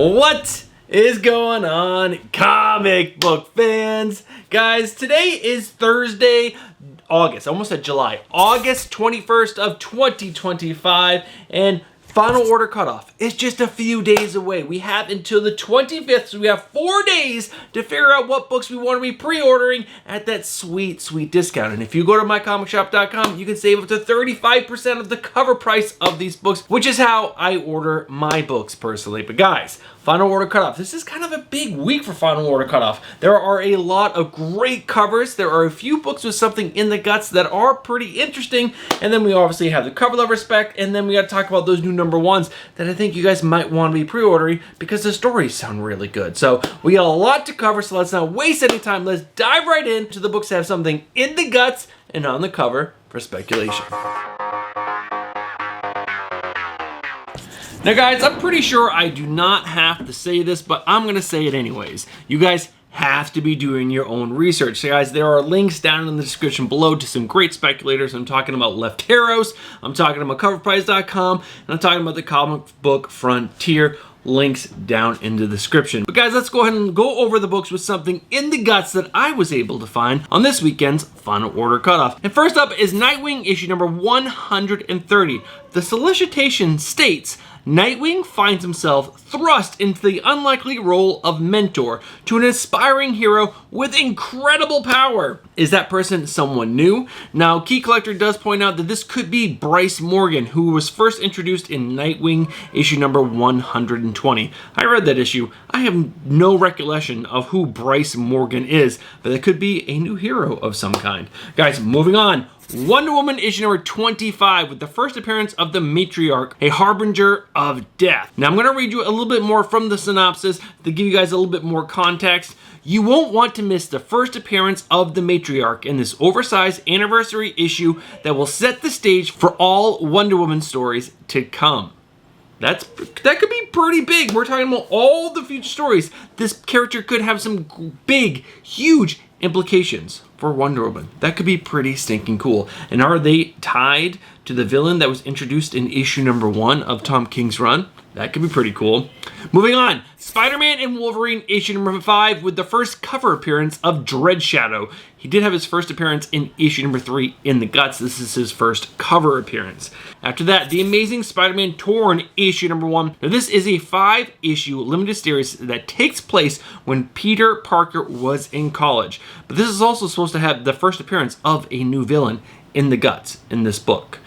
What is going on, comic book fans? Guys, today is Thursday, August 21st of 2025, and final order cutoff is just a few days away. We have until the 25th, so we have 4 days to figure out what books we want to be pre-ordering at that sweet, sweet discount. And if you go to mycomicshop.com, you can save up to 35% of the cover price of these books, which is how I order my books personally. But guys, final order cutoff. This is kind of a big week for final order cutoff. There are a lot of great covers. There are a few books with something in the guts that are pretty interesting. And then we obviously have the cover lover spec. And then we got to talk about those new number ones that I think you guys might want to be pre-ordering because the stories sound really good. So we got a lot to cover, so let's not waste any time. Let's dive right into the books that have something in the guts and on the cover for speculation. Now guys, I'm pretty sure I do not have to say this, but I'm going to say it anyways. You guys have to be doing your own research. So guys, there are links down in the description below to some great speculators. I'm talking about Lefteros, I'm talking about coverprice.com, and I'm talking about the comic book frontier. Links down in the description. But guys, let's go ahead and go over the books with something in the guts that I was able to find on this weekend's final order cutoff. And first up is Nightwing issue number 130. The solicitation states, Nightwing finds himself thrust into the unlikely role of mentor to an aspiring hero with incredible power. Is that person someone new? Now, Key Collector does point out that this could be Bryce Morgan, who was first introduced in Nightwing issue number 120. I read that issue. I have no recollection of who Bryce Morgan is, but it could be a new hero of some kind. Guys, moving on. Wonder Woman issue number 25 with the first appearance of the Matriarch, a harbinger of death. Now I'm going to read you a little bit more from the synopsis to give you guys a little bit more context. You won't want to miss the first appearance of the Matriarch in this oversized anniversary issue that will set the stage for all Wonder Woman stories to come. That could be pretty big. We're talking about all the future stories. This character could have some big, huge implications for Wonder Woman. That could be pretty stinking cool. And are they tied to the villain that was introduced in issue number 1 of Tom King's run? That could be pretty cool. Moving on, Spider-Man and Wolverine issue number 5 with the first cover appearance of Dread Shadow. He did have his first appearance in issue number 3 in the guts. This is his first cover appearance. After that, The Amazing Spider-Man Torn issue number 1. Now this is a 5-issue limited series that takes place when Peter Parker was in college. But this is also supposed to have the first appearance of a new villain in the guts in this book.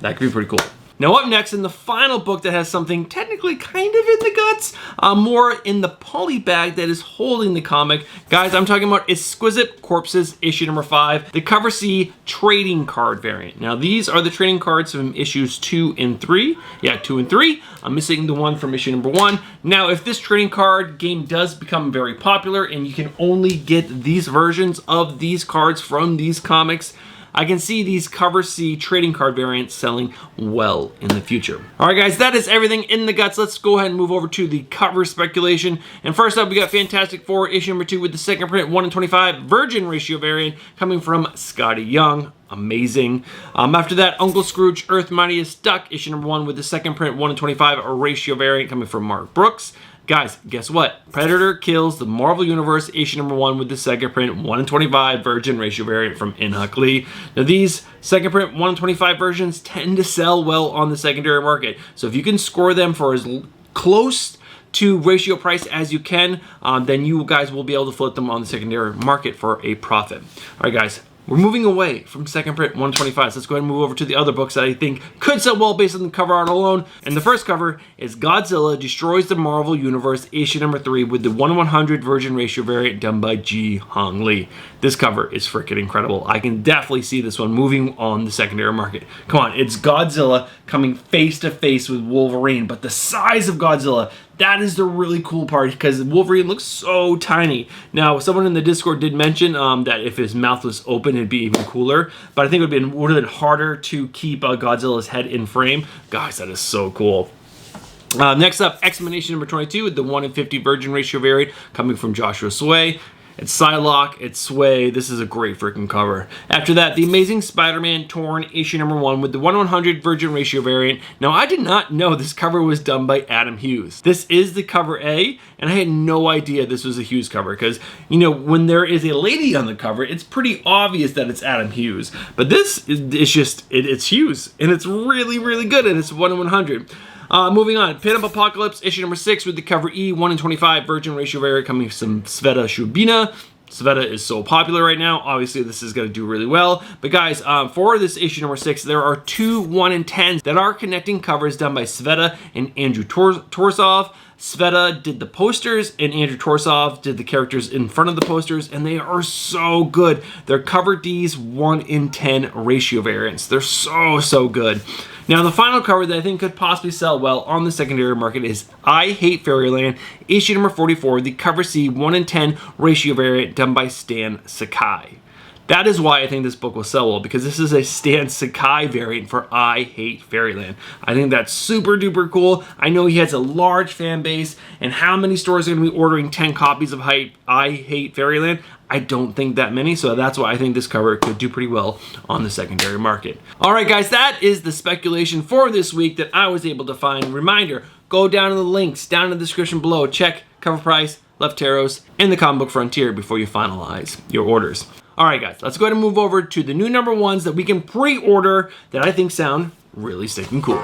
That could be pretty cool. Now up next, in the final book that has something technically kind of in the guts, more in the poly bag that is holding the comic. Guys, I'm talking about Exquisite Corpses issue number 5, the Cover C trading card variant. Now these are the trading cards from issues 2 and 3. Yeah, 2 and 3. I'm missing the one from issue number 1. Now if this trading card game does become very popular and you can only get these versions of these cards from these comics, I can see these Cover C trading card variants selling well in the future. All right, guys, that is everything in the guts. Let's go ahead and move over to the cover speculation. And first up, we got Fantastic Four issue number 2 with the second print 1:25 Virgin ratio variant coming from Scotty Young. Amazing. After that, Uncle Scrooge Earth Mightiest Duck issue number 1 with the second print 1:25 ratio variant coming from Mark Brooks. Guys, guess what? Predator Kills the Marvel Universe issue number 1 with the second print 1:25 Virgin ratio variant from In-Huck Lee. Now these second print 1:25 versions tend to sell well on the secondary market. So if you can score them for as close to ratio price as you can, then you guys will be able to flip them on the secondary market for a profit. All right, guys. We're moving away from second print 1:25, so let's go ahead and move over to the other books that I think could sell well based on the cover art alone. And the first cover is Godzilla Destroys the Marvel Universe issue number 3 with the 1:100 Virgin ratio variant done by Ji Hong Lee. This cover is freaking incredible. I can definitely see this one moving on the secondary market. Come on, it's Godzilla coming face to face with Wolverine, but the size of Godzilla, that is the really cool part because Wolverine looks so tiny. Now, someone in the Discord did mention that if his mouth was open, it'd be even cooler. But I think it would have been harder to keep Godzilla's head in frame. Guys, that is so cool. Next up, X-Men issue number 22 with the 1:50 Virgin ratio variant coming from Joshua Sway. It's Psylocke, it's Sway. This is a great freaking cover. After that, The Amazing Spider-Man Torn issue number 1 with the 1/100 Virgin Ratio variant. Now, I did not know this cover was done by Adam Hughes. This is the cover A, and I had no idea this was a Hughes cover because, you know, when there is a lady on the cover, it's pretty obvious that it's Adam Hughes. But this is just, it's Hughes, and it's really, really good, and it's 1/100. Moving on, Pin Up Apocalypse, issue number 6 with the cover E, 1/25 Virgin Ratio variant coming from Sveta Shubina. Sveta is so popular right now. Obviously, this is going to do really well. But guys, for this issue number 6, there are 2 1/10s that are connecting covers done by Sveta and Andrew Torsov. Sveta did the posters, and Andrew Torsov did the characters in front of the posters, and they are so good. They're cover D's 1/10 ratio variants. They're so good. Now, the final cover that I think could possibly sell well on the secondary market is I Hate Fairyland, issue number 44, the cover C 1/10 ratio variant done by Stan Sakai. That is why I think this book will sell well, because this is a Stan Sakai variant for I Hate Fairyland. I think that's super duper cool. I know he has a large fan base, and how many stores are going to be ordering 10 copies of I Hate Fairyland? I don't think that many, so that's why I think this cover could do pretty well on the secondary market. All right, guys, that is the speculation for this week that I was able to find. Reminder, go down to the links down in the description below. Check cover price, left arrows, and the comic book frontier before you finalize your orders. All right, guys, let's go ahead and move over to the new number 1s that we can pre-order that I think sound really stinking cool.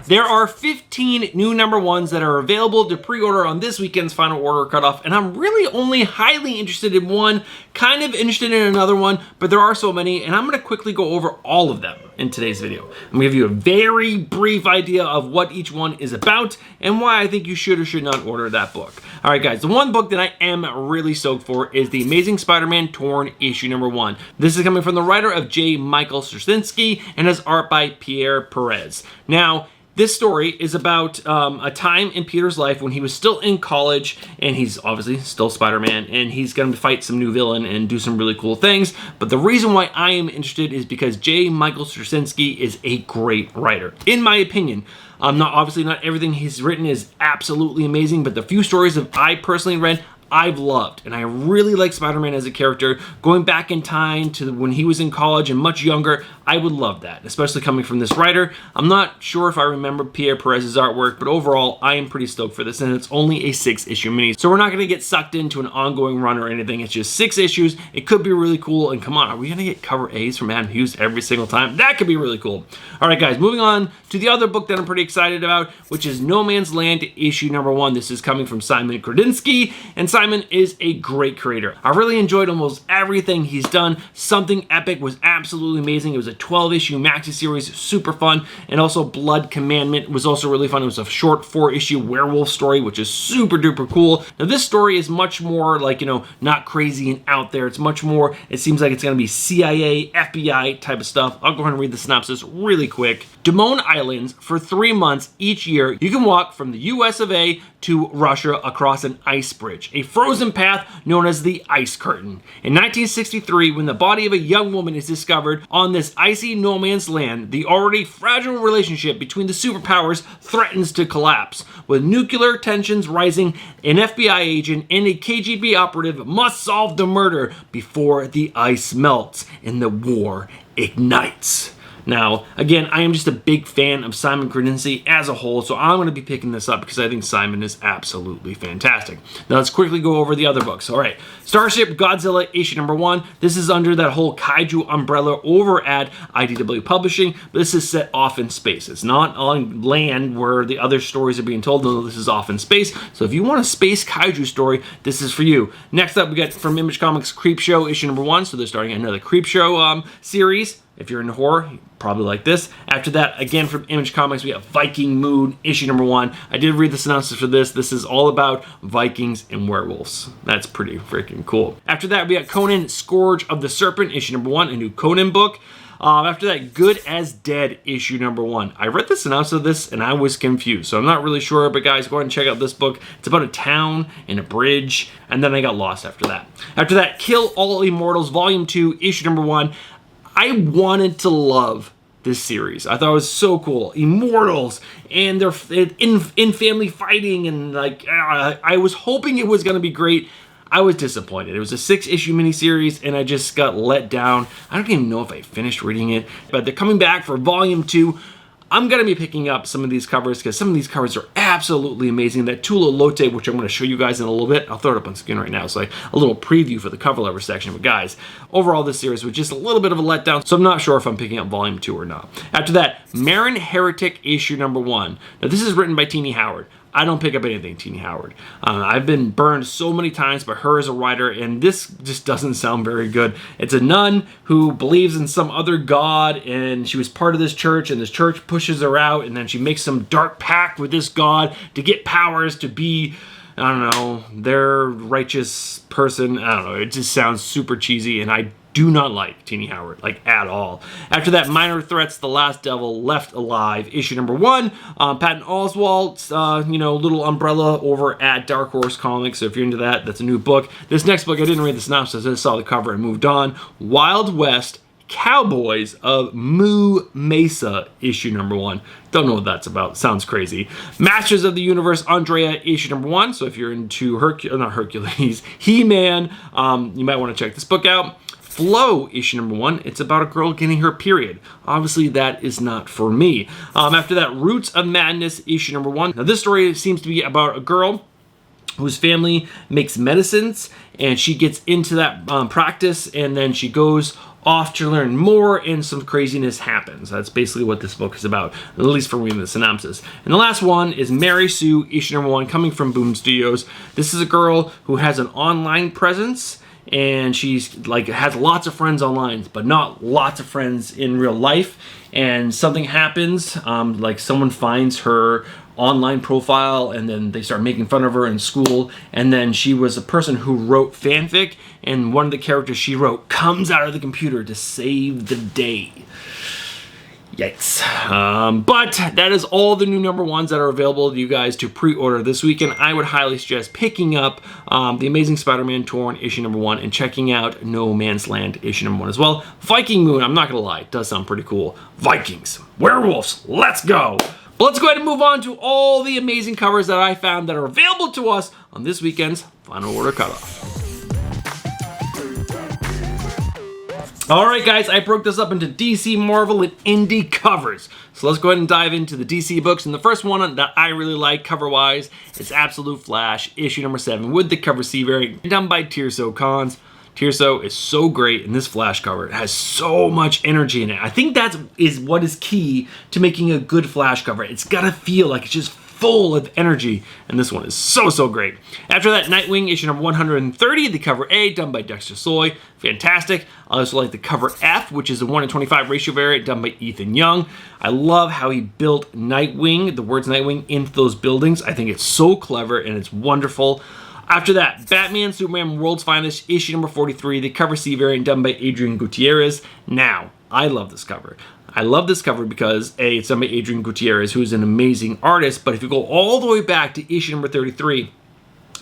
There are 15 new number 1s that are available to pre-order on this weekend's final order cutoff, and I'm really only highly interested in one, kind of interested in another one, but there are so many, and I'm going to quickly go over all of them in today's video. I'm going to give you a very brief idea of what each one is about and why I think you should or should not order that book. All right, guys, the one book that I am really stoked for is The Amazing Spider-Man Torn, issue number 1. This is coming from the writer of J. Michael Straczynski and has art by Pierre Perez. Now, this story is about a time in Peter's life when he was still in college, and he's obviously still Spider-Man, and he's going to fight some new villain and do some really cool things. But the reason why I am interested is because J. Michael Straczynski is a great writer, in my opinion. Obviously not everything he's written is absolutely amazing, but the few stories that I personally read, I've loved, and I really like Spider-Man as a character. Going back in time to when he was in college and much younger, I would love that, especially coming from this writer. I'm not sure if I remember Pierre Perez's artwork, but overall, I am pretty stoked for this, and it's only a 6-issue mini, so we're not going to get sucked into an ongoing run or anything. It's just 6 issues. It could be really cool, and come on, are we going to get cover A's from Adam Hughes every single time? That could be really cool. All right, guys, moving on to the other book that I'm pretty excited about, which is No Man's Land, issue number 1. This is coming from Simon Kredinsky, and Simon is a great creator. I really enjoyed almost everything he's done. Something Epic was absolutely amazing. It was a 12-issue maxi series, super fun, and also Blood Commandment was also really fun. It was a short 4-issue werewolf story, which is super duper cool. Now, this story is much more like, you know, not crazy and out there. It's much more, it seems like it's going to be CIA, FBI type of stuff. I'll go ahead and read the synopsis really quick. Damone Islands, for 3 months each year, you can walk from the US of A to Russia across an ice bridge, a frozen path known as the Ice Curtain. In 1963, when the body of a young woman is discovered on this icy no man's land, the already fragile relationship between the superpowers threatens to collapse. With nuclear tensions rising, an FBI agent and a KGB operative must solve the murder before the ice melts and the war ignites. Now, again, I am just a big fan of Simon Kredinsky as a whole, so I'm going to be picking this up because I think Simon is absolutely fantastic. Now, let's quickly go over the other books. All right, Starship Godzilla, issue number 1. This is under that whole kaiju umbrella over at IDW Publishing, but this is set off in space. It's not on land where the other stories are being told. No, this is off in space. So if you want a space kaiju story, this is for you. Next up, we got from Image Comics Creepshow, issue number 1. So they're starting another Creepshow series. If you're into horror, you probably like this. After that, again from Image Comics, we have Viking Moon, issue number 1. I did read the synopsis for this. This is all about Vikings and werewolves. That's pretty freaking cool. After that, we got Conan, Scourge of the Serpent, issue number 1, a new Conan book. After that, Good as Dead, issue number 1. I read the synopsis of this and I was confused, so I'm not really sure, but guys, go ahead and check out this book. It's about a town and a bridge, and then I got lost after that. After that, Kill All Immortals, volume 2, issue number 1. I wanted to love this series. I thought it was so cool. Immortals and they're in family fighting, and like I was hoping it was going to be great. I was disappointed. It was a 6-issue miniseries, and I just got let down. I don't even know if I finished reading it, but they're coming back for volume 2. I'm going to be picking up some of these covers because some of these covers are absolutely amazing. That Tula Lote, which I'm going to show you guys in a little bit, I'll throw it up on screen right now. So like a little preview for the cover lover section. But guys, overall this series was just a little bit of a letdown, so I'm not sure if I'm picking up volume 2 or not. After that, Marin Heretic issue number 1. Now this is written by Tini Howard. I don't pick up anything Tini Howard. I've been burned so many times by her as a writer, and this just doesn't sound very good. It's a nun who believes in some other god, and she was part of this church, and this church pushes her out, and then she makes some dark pact with this god to get powers to be, I don't know, their righteous person. I don't know. It just sounds super cheesy, and I do not like Tini Howard, like at all. After that, Minor Threats, The Last Devil Left Alive, issue number 1. Patton Oswalt's, little umbrella over at Dark Horse Comics. So if you're into that, that's a new book. This next book, I didn't read the synopsis. I just saw the cover and moved on. Wild West Cowboys of Moo Mesa, issue number 1. Don't know what that's about. Sounds crazy. Masters of the Universe, Andrea, issue number 1. So if you're into Hercules, He-Man, you might want to check this book out. Flow, issue number 1. It's about a girl getting her period. Obviously, that is not for me. After that, Roots of Madness, issue number 1. Now, this story seems to be about a girl whose family makes medicines, and she gets into that practice, and then she goes off to learn more, and some craziness happens. That's basically what this book is about, at least for reading the synopsis. And the last one is Mary Sue, issue number 1, coming from Boom Studios. This is a girl who has an online presence, and she's like has lots of friends online, but not lots of friends in real life. And something happens, like someone finds her online profile, and then they start making fun of her in school. And then she was a person who wrote fanfic, and one of the characters she wrote comes out of the computer to save the day. Yikes. But that is all the new number 1s that are available to you guys to pre-order this weekend. I would highly suggest picking up The Amazing Spider-Man Torn, issue number 1, and checking out No Man's Land, issue number 1 as well. Viking Moon, I'm not going to lie, it does sound pretty cool. Vikings, werewolves, let's go. But let's go ahead and move on to all the amazing covers that I found that are available to us on this weekend's Final Order Cutoff. Alright guys, I broke this up into DC, Marvel, and indie covers. So let's go ahead and dive into the DC books. And the first one that I really like cover-wise is Absolute Flash, issue number 7, with the cover C variant, done by Tirso Cons. Tirso is so great in this Flash cover. It has so much energy in it. I think that is what is key to making a good Flash cover. It's gotta feel like it's just full of energy, and this one is so great. After that, Nightwing, issue number 130, the cover A, done by Dexter Soy, fantastic. I also like the cover F, which is a 1:25 ratio variant, done by Ethan Young. I love how he built Nightwing, the words Nightwing, into those buildings. I think it's so clever, and it's wonderful. After that, Batman, Superman, World's Finest, issue number 43, the cover C variant, done by Adrian Gutierrez. Now, I love this cover. I love this cover because A, it's done by Adrian Gutierrez, who's an amazing artist, but if you go all the way back to issue number 33,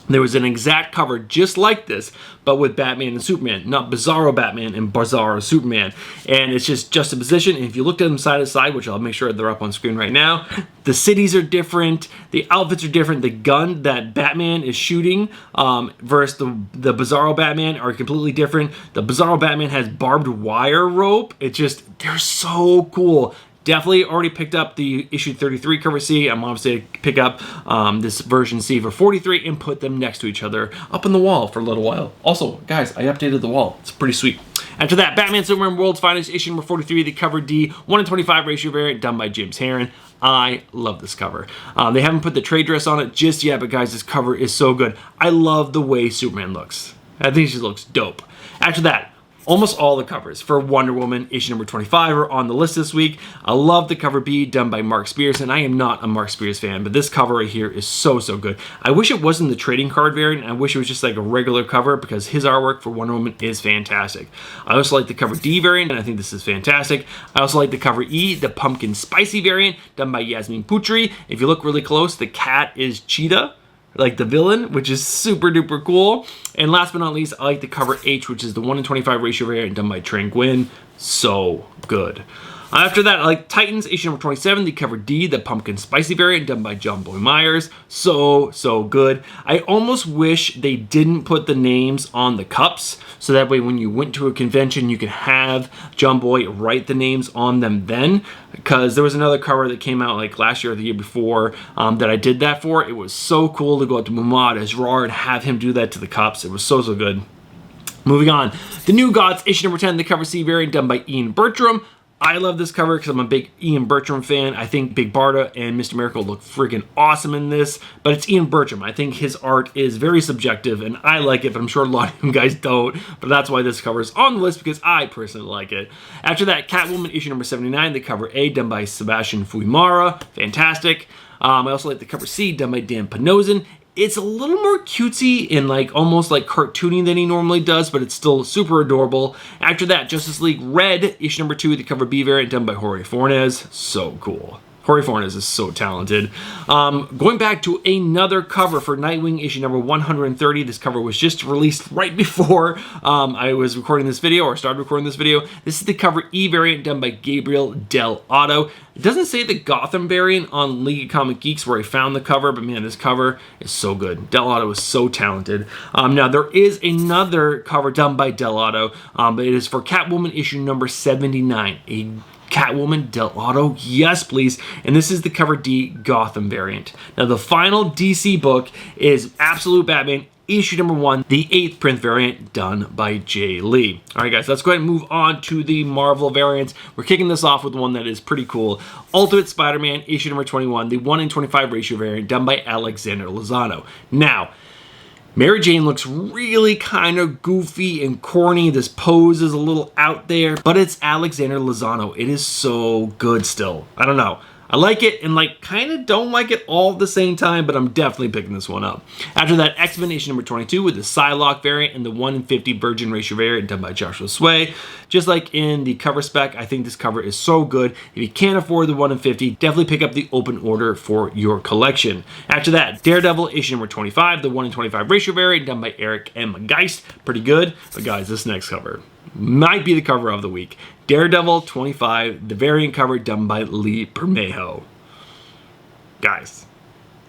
there was an exact cover just like this, but with Batman and Superman, not Bizarro Batman and Bizarro Superman. And it's just juxtaposition, and if you look at them side to side, which I'll make sure they're up on screen right now, the cities are different, the outfits are different, the gun that Batman is shooting versus the Bizarro Batman are completely different. The Bizarro Batman has barbed wire rope. It's just, they're so cool. Definitely already picked up the issue 33 cover C. I'm obviously going to pick up this version C for 43 and put them next to each other up on the wall for a little while. Also, guys, I updated the wall. It's pretty sweet. After that, Batman, Superman, World's Finest, issue number 43, the cover D, 1:25 ratio variant, done by James Herron. I love this cover. They haven't put the trade dress on it just yet, but guys, this cover is so good. I love the way Superman looks. I think she looks dope. After that, almost all the covers for Wonder Woman, issue number 25, are on the list this week. I love the cover B, done by Mark Spears, and I am not a Mark Spears fan, but this cover right here is so good. I wish it wasn't the trading card variant. I wish it was just like a regular cover, because his artwork for Wonder Woman is fantastic. I also like the cover D variant, and I think this is fantastic. I also like the cover E, the pumpkin spicy variant, done by Yasmin Putri. If you look really close, the cat is Cheetah, like the villain, which is super duper cool. And last but not least, I like the cover H, which is the 1:25 ratio variant, done by Tran Gwyn. So good. After that, I like Titans, issue number 27, the cover D, the pumpkin spicy variant done by John Boy Myers. So good. I almost wish they didn't put the names on the cups, so that way when you went to a convention, you could have John Boy write the names on them then, because there was another cover that came out like last year or the year before that I did that for. It was so cool to go out to Muhammad Asrar and have him do that to the cups. It was so good. Moving on, the New Gods, issue number 10, the cover C variant done by Ian Bertram. I love this cover because I'm a big Ian Bertram fan. I think Big Barda and Mr. Miracle look freaking awesome in this, but it's Ian Bertram. I think his art is very subjective, and I like it, but I'm sure a lot of you guys don't, but that's why this cover is on the list, because I personally like it. After that, Catwoman, issue number 79, the cover A, done by Sebastian Fuimara. Fantastic. I also like the cover C, done by Dan Panozin. It's a little more cutesy and like almost like cartoony than he normally does, but it's still super adorable. After that, Justice League Red, issue number 2, the cover B variant done by Jorge Fornes. So cool. Jorge Fornes is so talented. Going back to another cover for Nightwing, issue number 130. This cover was just released right before I was recording this video, or started recording this video. This is the cover E variant done by Gabriel Del Otto. It doesn't say the Gotham variant on League of Comic Geeks where I found the cover, but man, this cover is so good. Del Otto is so talented. Now, there is another cover done by Del Otto, but it is for Catwoman, issue number 79. A Catwoman, Del Otto, yes please. And this is the cover D Gotham variant. Now the final DC book is Absolute Batman, issue number 1, the 8th print variant done by Jay Lee. Alright guys, let's go ahead and move on to the Marvel variants. We're kicking this off with one that is pretty cool. Ultimate Spider-Man, issue number 21, the 1 in 25 ratio variant done by Alexander Lozano. Now, Mary Jane looks really kind of goofy and corny. This pose is a little out there, but it's Alexander Lozano. It is so good still. I don't know. I like it and like kind of don't like it all at the same time, but I'm definitely picking this one up. After that, X-Men issue number 22 with the Psylocke variant and the 1 in 50 Virgin ratio variant done by Joshua Sway. Just like in the cover spec, I think this cover is so good. If you can't afford the 1 in 50, definitely pick up the open order for your collection. After that, Daredevil issue number 25, the 1 in 25 ratio variant done by Eric M. Geist. Pretty good, but guys, this next cover might be the cover of the week. Daredevil 25, the variant cover done by Lee Bermejo. Guys,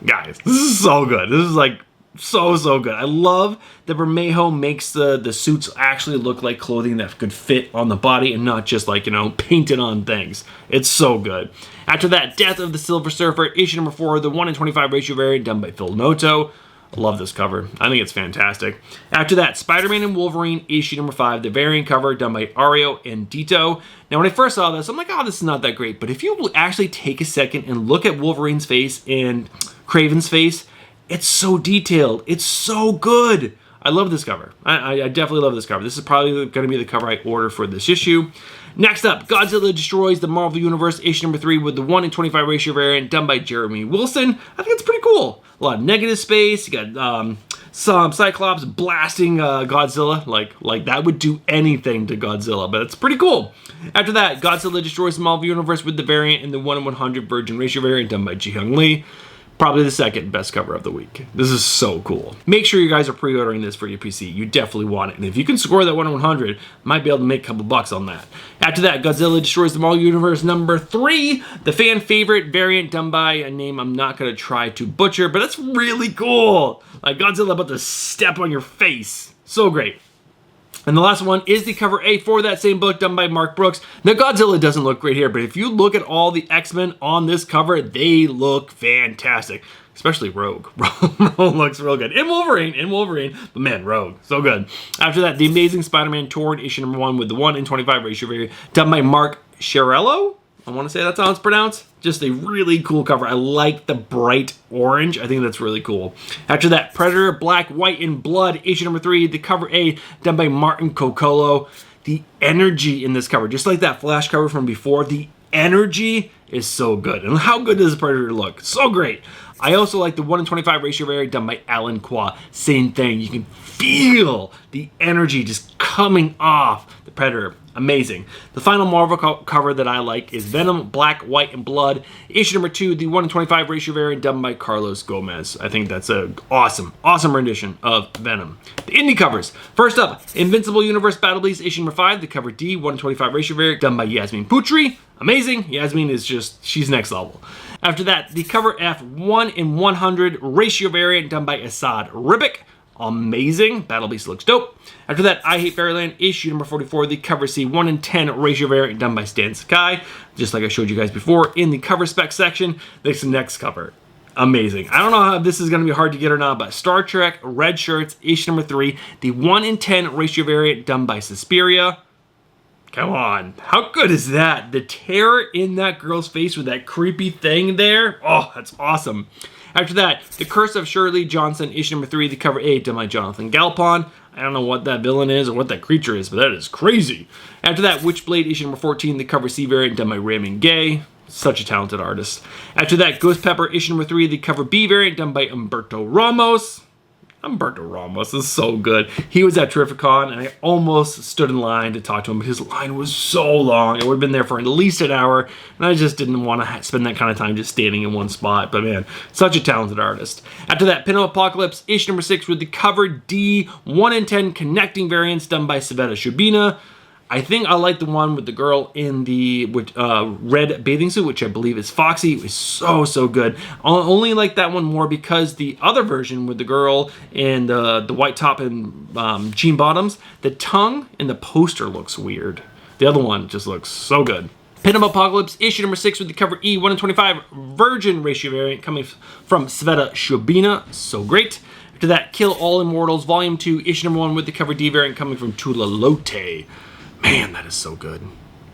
this is so good. This is like so good. I love that Bermejo makes the suits actually look like clothing that could fit on the body and not just like, you know, painted on things. It's so good. After that, Death of the Silver Surfer, issue number 4, the 1 in 25 ratio variant done by Phil Noto. I love this cover. I think it's fantastic. After that, Spider-Man and Wolverine, issue number 5, the variant cover done by Ario and Dito. Now, when I first saw this, I'm like, oh, this is not that great. But if you actually take a second and look at Wolverine's face and Kraven's face, it's so detailed. It's so good. I love this cover. I definitely love this cover. This is probably going to be the cover I order for this issue. Next up, Godzilla Destroys the Marvel Universe, issue number 3 with the 1 in 25 ratio variant done by Jeremy Wilson. I think it's pretty cool. A lot of negative space. You got some Cyclops blasting Godzilla. Like that would do anything to Godzilla, but it's pretty cool. After that, Godzilla Destroys the Marvel Universe with the variant in the 1 in 100 Virgin ratio variant done by Ji-Hyung Lee. Probably the second best cover of the week. This is so cool. Make sure you guys are pre-ordering this for your PC. You definitely want it. And if you can score that 1 in 100, might be able to make a couple bucks on that. After that, Godzilla Destroys the Marvel Universe number 3, the fan favorite variant done by a name I'm not going to try to butcher, but it's really cool. Like Godzilla about to step on your face. So great. And the last one is the cover A for that same book done by Mark Brooks. Now, Godzilla doesn't look great here, but if you look at all the X-Men on this cover, they look fantastic. Especially Rogue. Rogue looks real good. And Wolverine. But man, Rogue, so good. After that, The Amazing Spider-Man Torn, issue number 1 with the 1 in 25 ratio variant done by Mark Chiarello. I want to say that's how it's pronounced. Just a really cool cover. I like the bright orange. I think that's really cool. After that, Predator, Black, White, and Blood, issue number 3, the cover A, done by Martin Coccolo. The energy in this cover, just like that Flash cover from before, the energy is so good. And how good does Predator look? So great. I also like the 1 in 25 ratio variant done by Alan Qua. Same thing. You can feel the energy just coming off the Predator. amazing. The final Marvel cover that I like is Venom, Black, White, and Blood, issue number 2, the 1:25 ratio variant done by Carlos Gomez. I think that's a awesome rendition of Venom. The indie covers. First up, Invincible Universe Battle Beast, issue number 5, the cover D, 1:25 ratio variant done by Yasmin Putri. Amazing. Yasmin is just, she's next level. After that, the cover F 1:100 ratio variant done by Assad Ribic. Amazing. Battle Beast looks dope. After that, I Hate Fairyland, issue number 44, the cover C 1:10 ratio variant done by Stan Sakai. Just like I showed you guys before in the cover spec section. This next cover. Amazing. I don't know how this is going to be hard to get or not, but Star Trek Red Shirts, issue number 3, the 1:10 ratio variant done by Suspiria. Come on. How good is that? The terror in that girl's face with that creepy thing there. Oh, that's awesome. After that, The Curse of Shirley Johnson, issue number 3, the cover A done by Jonathan Galpon. I don't know what that villain is or what that creature is, but that is crazy. After that, Witchblade, issue number 14, the cover C variant done by Raymond Gay. Such a talented artist. After that, Ghost Pepper, issue number 3, the cover B variant done by Humberto Ramos. Humberto Ramos is so good. He was at Terrificon, and I almost stood in line to talk to him, but his line was so long. It would have been there for at least an hour, and I just didn't want to spend that kind of time just standing in one spot. But man, such a talented artist. After that, Pin Up Apocalypse, issue number 6, with the cover D 1:10 connecting variants done by Sveta Shubina. I think I like the one with the girl in the red bathing suit, which I believe is Foxy. It was so good. I only like that one more because the other version with the girl in the white top and jean bottoms, the tongue in the poster looks weird. The other one just looks so good. Pin Up Apocalypse, issue number 6, with the cover E 1:25 Virgin ratio variant coming from Sveta Shubina. So great. After that, Kill All Immortals, volume 2, issue number 1, with the cover D variant coming from Tula Lote. Man, that is so good.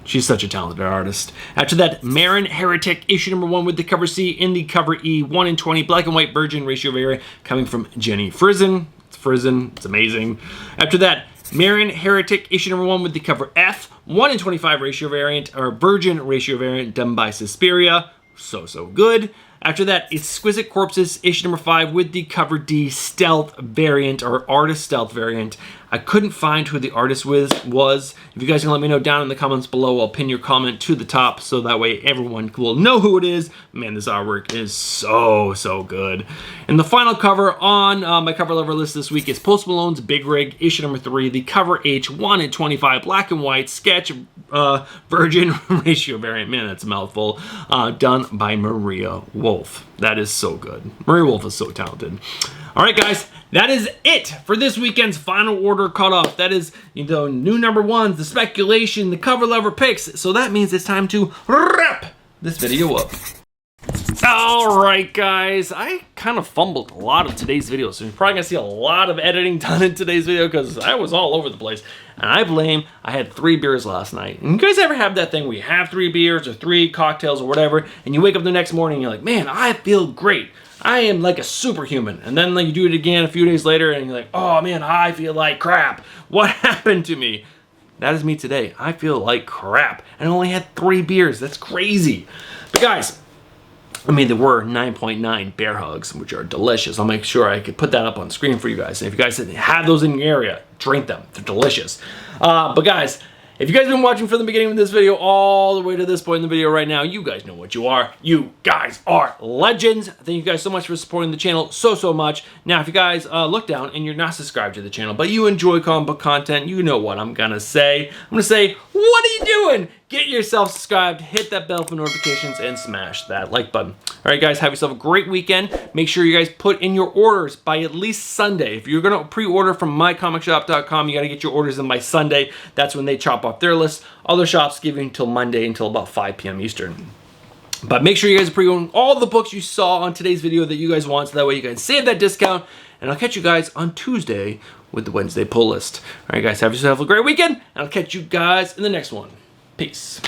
She's such a talented artist. After that, Marin Heretic, issue number 1, with the cover C in the cover E 1:20 black and white virgin ratio variant coming from Jenny Frizen. It's Frizen. It's amazing. After that, Marin Heretic, issue number 1, with the cover F 1:25 ratio variant or virgin ratio variant done by Suspiria. So good. After that, Exquisite Corpses, issue number 5, with the cover D stealth variant or artist stealth variant. I couldn't find who the artist was. If you guys can let me know down in the comments below, I'll pin your comment to the top so that way everyone will know who it is. Man, this artwork is so good. And the final cover on my cover lover list this week is Post Malone's Big Rig, issue number 3, the cover H 1:25 black and white sketch virgin ratio variant. Man, that's a mouthful. Done by Maria Wolf. That is so good. Maria Wolf is so talented. All right, guys, that is it for this weekend's final order cutoff. That is, you know, new number 1s, the speculation, the cover lover picks. So that means it's time to wrap this video up. All right, guys, I kind of fumbled a lot of today's video, so you're probably gonna see a lot of editing done in today's video because I was all over the place. And I had 3 beers last night. And you guys ever have that thing where you have 3 beers or 3 cocktails or whatever, and you wake up the next morning and you're like, man, I feel great. I am like a superhuman. And then like, you do it again a few days later and you're like, oh man, I feel like crap. What happened to me? That is me today. I feel like crap. And I only had 3 beers. That's crazy. But guys, I mean, there were 9.9 bear hugs, which are delicious. I'll make sure I could put that up on screen for you guys. And if you guys have those in your area, drink them. They're delicious. But guys, if you guys have been watching from the beginning of this video all the way to this point in the video right now, you guys know what you are. You guys are legends. Thank you guys so much for supporting the channel so much. Now, if you guys look down and you're not subscribed to the channel, but you enjoy comic book content, you know what I'm gonna say. I'm gonna say, what are you doing? Get yourself subscribed, hit that bell for notifications, and smash that like button. All right, guys, have yourself a great weekend. Make sure you guys put in your orders by at least Sunday. If you're gonna pre-order from mycomicshop.com, you gotta get your orders in by Sunday. That's when they chop off their list. Other shops give you until Monday, until about 5 p.m. Eastern. But make sure you guys are pre-ordering all the books you saw on today's video that you guys want, so that way you can save that discount. And I'll catch you guys on Tuesday with the Wednesday pull list. All right, guys, have yourself a great weekend, and I'll catch you guys in the next one. Peace.